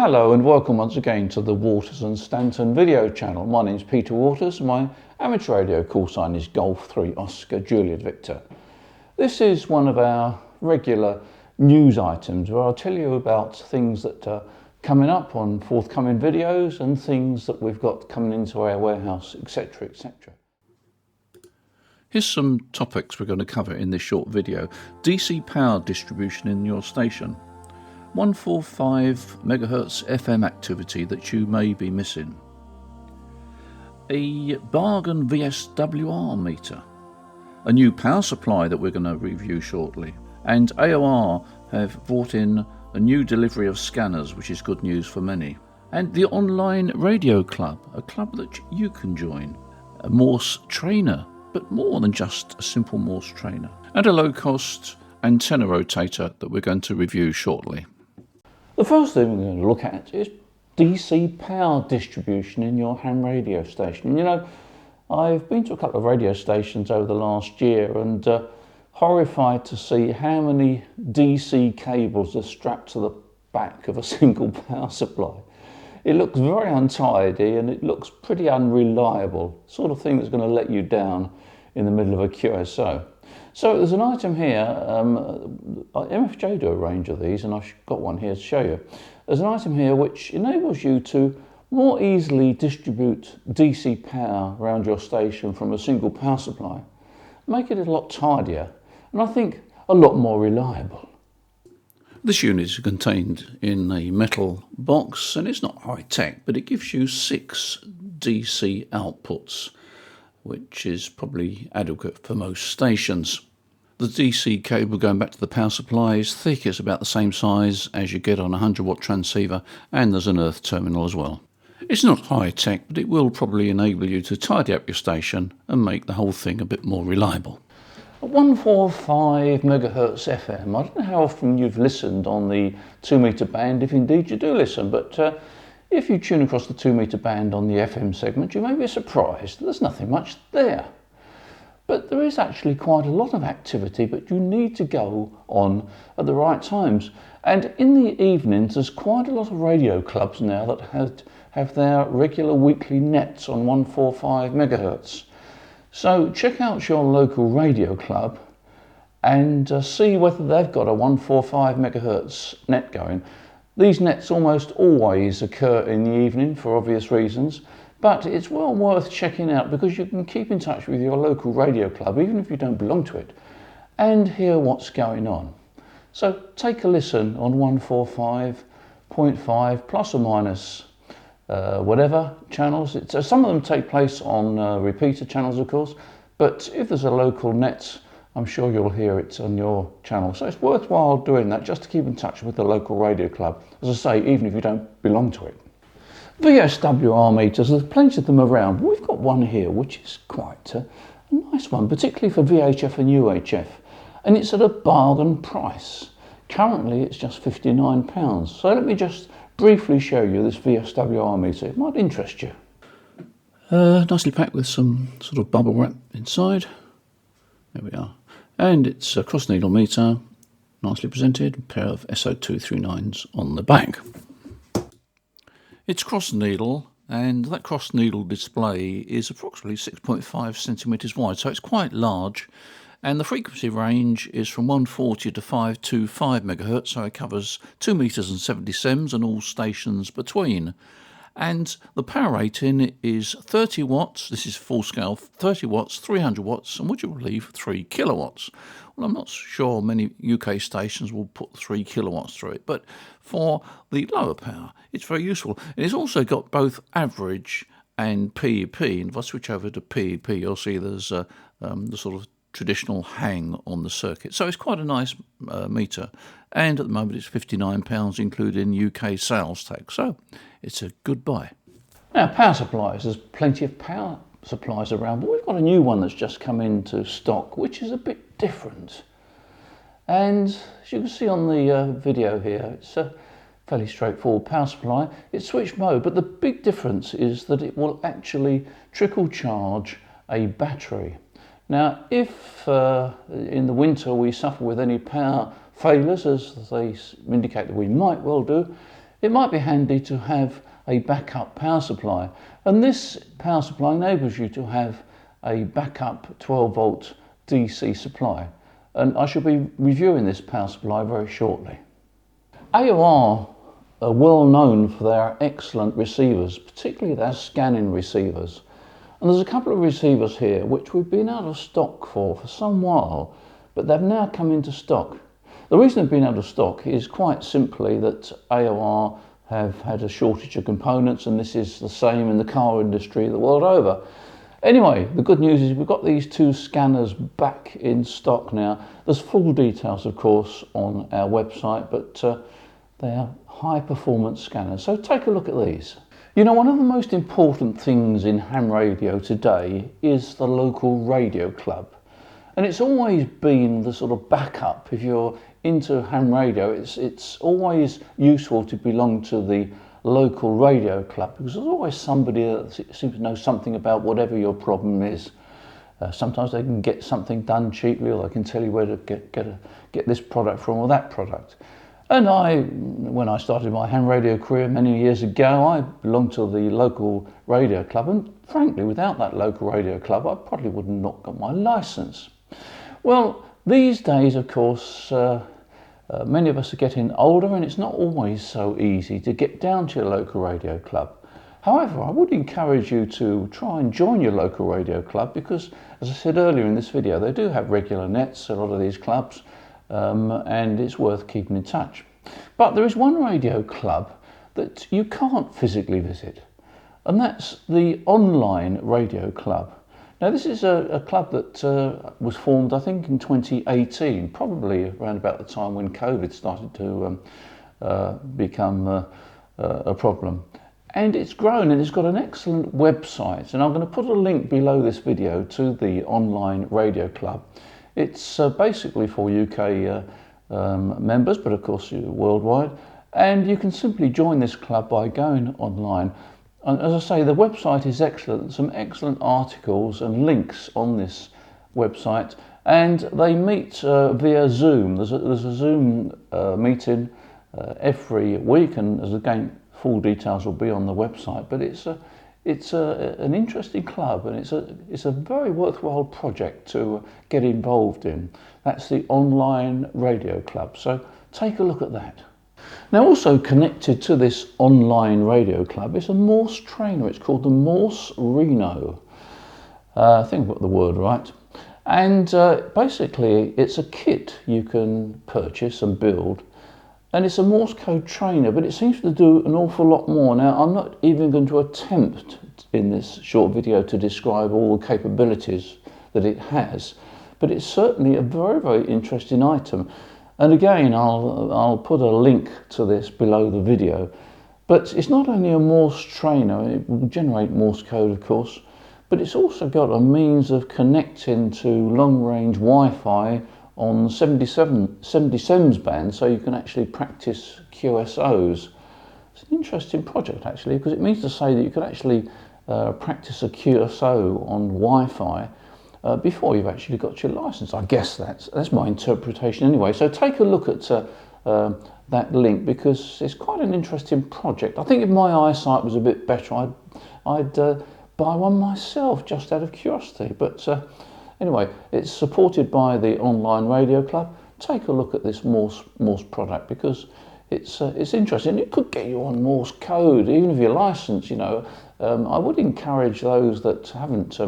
Hello and welcome once again to the Waters and Stanton video channel. My name is Peter Waters. My amateur radio call sign is Golf 3 Oscar Juliet Victor. This is one of our regular news items where I'll tell you about things that are coming up on forthcoming videos and things that we've got coming into our warehouse, etc, etc. Here's some topics we're going to cover in this short video. DC power distribution in your station. 145 MHz FM activity that you may be missing. A bargain VSW meter. A new power supply that we're going to review shortly. And AOR have brought in a new delivery of scanners, which is good news for many. And the online radio club, a club that you can join. A Morse trainer, but more than just a simple Morse trainer. And a low-cost antenna rotator that we're going to review shortly. The first thing we're going to look at is DC power distribution in your ham radio station. You know, I've been to a couple of radio stations over the last year and horrified to see how many DC cables are strapped to the back of a single power supply. It looks very untidy and it looks pretty unreliable, sort of thing that's going to let you down in the middle of a QSO. So there's an item here, MFJ do a range of these and I've got one here to show you. There's an item here which enables you to more easily distribute DC power around your station from a single power supply, make it a lot tidier and I think a lot more reliable. This unit is contained in a metal box and it's not high tech, but it gives you 6 DC outputs, which is probably adequate for most stations. The DC cable going back to the power supply is thick, it's about the same size as you get on a 100-watt transceiver, and there's an earth terminal as well. It's not high tech, but it will probably enable you to tidy up your station and make the whole thing a bit more reliable. 145 MHz FM. I don't know how often you've listened on the 2 metre band, if indeed you do listen, but if you tune across the 2 metre band on the FM segment, you may be surprised there's nothing much there. But there is actually quite a lot of activity, but you need to go on at the right times. And in the evenings, there's quite a lot of radio clubs now that have their regular weekly nets on 145 MHz. So check out your local radio club and see whether they've got a 145 MHz net going. These nets almost always occur in the evening for obvious reasons, but it's well worth checking out because you can keep in touch with your local radio club even if you don't belong to it and hear what's going on. So take a listen on 145.5 plus or minus whatever channels. Some of them take place on repeater channels, of course, but if there's a local net, I'm sure you'll hear it on your channel. So it's worthwhile doing that just to keep in touch with the local radio club. As I say, even if you don't belong to it. VSW Army meters, there's plenty of them around. We've got one here which is quite a nice one, particularly for VHF and UHF. And it's at a bargain price. Currently it's just £59. So let me just briefly show you this VSW Army meter. It might interest you. Nicely packed with some sort of bubble wrap inside. There we are. And it's a cross needle meter, nicely presented, a pair of SO239s on the back. It's cross needle, and that cross needle display is approximately 6.5 centimetres wide, so it's quite large. And the frequency range is from 140 to 525 MHz, so it covers 2 metres and 70 sems and all stations between. And the power rating is 30 watts, this is full scale, 30 watts, 300 watts, and would you believe 3 kilowatts? Well, I'm not sure many UK stations will put 3 kilowatts through it, but for the lower power, it's very useful. And it's also got both average and PEP, and if I switch over to PEP, you'll see there's the sort of traditional hang on the circuit. So it's quite a nice meter, and at the moment it's £59 including UK sales tax, so it's a good buy. Now power supplies, there's plenty of power supplies around, but we've got a new one that's just come into stock which is a bit different. And as you can see on the video here, it's a fairly straightforward power supply. It's switch mode, but the big difference is that it will actually trickle charge a battery. Now, if in the winter we suffer with any power failures, as they indicate that we might well do, it might be handy to have a backup power supply. And this power supply enables you to have a backup 12 volt DC supply. And I shall be reviewing this power supply very shortly. AOR are well known for their excellent receivers, particularly their scanning receivers. And there's a couple of receivers here which we've been out of stock for some while, but they've now come into stock. The reason they've been out of stock is quite simply that AOR have had a shortage of components, and this is the same in the car industry the world over. Anyway, the good news is we've got these two scanners back in stock now. There's full details, of course, on our website, but they are high performance scanners. So take a look at these. You know, one of the most important things in ham radio today is the local radio club. And it's always been the sort of backup. If you're into ham radio, it's always useful to belong to the local radio club, because there's always somebody that seems to know something about whatever your problem is. Sometimes they can get something done cheaply, or they can tell you where to get this product from or that product. And when I started my ham radio career many years ago, I belonged to the local radio club, and frankly, without that local radio club, I probably would have not got my license. Well, these days, of course, many of us are getting older, and it's not always so easy to get down to your local radio club. However, I would encourage you to try and join your local radio club, because, as I said earlier in this video, they do have regular nets, a lot of these clubs, and it's worth keeping in touch. But there is one radio club that you can't physically visit, and that's the online radio club. Now, this is a club that was formed, I think, in 2018, probably around about the time when COVID started to become a problem. And it's grown, and it's got an excellent website. And I'm going to put a link below this video to the online radio club. It's basically for UK members, but of course worldwide. And you can simply join this club by going online. And as I say, the website is excellent. Some excellent articles and links on this website, and they meet via Zoom. There's a Zoom meeting every week, and as again, full details will be on the website. But it's an interesting club, and it's a very worthwhile project to get involved in. That's the online radio club. So take a look at that. Now, also connected to this online radio club is a Morse trainer. It's called the MorseRino. I think I've got the word right. And basically, it's a kit you can purchase and build. And it's a Morse code trainer, but it seems to do an awful lot more. Now, I'm not even going to attempt in this short video to describe all the capabilities that it has, but it's certainly a very, very interesting item. And again, I'll put a link to this below the video. But it's not only a Morse trainer, it will generate Morse code, of course, but it's also got a means of connecting to long-range Wi-Fi on 77s band, so you can actually practice QSOs. It's an interesting project, actually, because it means to say that you could actually practice a QSO on Wi-Fi before you've actually got your license. I guess that's my interpretation anyway. So take a look at that link, because it's quite an interesting project. I think if my eyesight was a bit better, I'd buy one myself just out of curiosity. But anyway, it's supported by the online radio club. Take a look at this Morse product, because it's interesting. It could get you on Morse code, even if you're licensed, you know. I would encourage those that haven't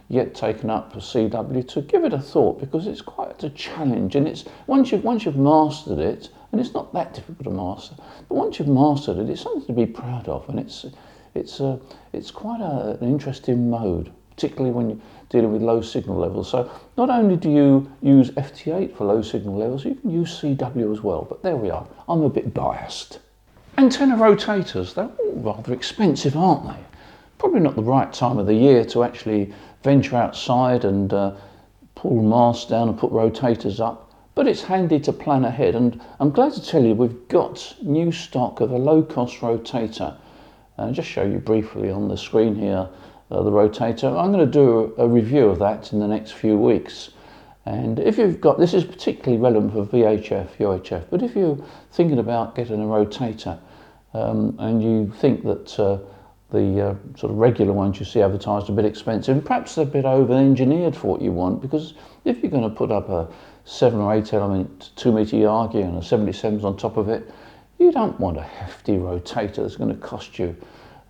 yet taken up a CW to give it a thought, because it's quite a challenge, and it's once you've mastered it, and it's not that difficult to master, but once you've mastered it, it's something to be proud of, and it's quite an interesting mode, particularly when you're dealing with low signal levels. So not only do you use FT8 for low signal levels, you can use CW as well. But there we are. I'm a bit biased. Antenna rotators, they're all rather expensive, aren't they? Probably not the right time of the year to actually venture outside and pull masts down and put rotators up, but it's handy to plan ahead. And I'm glad to tell you we've got new stock of a low-cost rotator. I'll just show you briefly on the screen here the rotator. I'm going to do a review of that in the next few weeks. And if you've got, this is particularly relevant for VHF, UHF, but if you're thinking about getting a rotator, and you think that the sort of regular ones you see advertised are a bit expensive, and perhaps they're a bit over-engineered for what you want, because if you're going to put up a 7 or 8 element 2 meter Yagi and a 77s on top of it, you don't want a hefty rotator that's going to cost you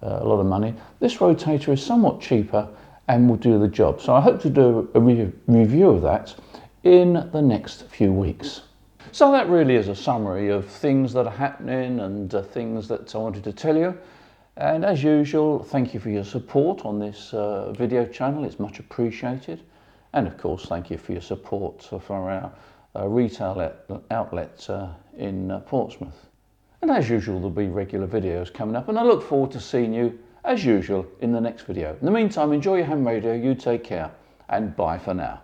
a lot of money. This rotator is somewhat cheaper and will do the job. So I hope to do a review of that in the next few weeks. So that really is a summary of things that are happening and things that I wanted to tell you. And as usual, thank you for your support on this video channel. It's much appreciated. And of course, thank you for your support for our retail outlet in Portsmouth. And as usual, there'll be regular videos coming up, and I look forward to seeing you, as usual, in the next video. In the meantime, enjoy your ham radio, you take care, and bye for now.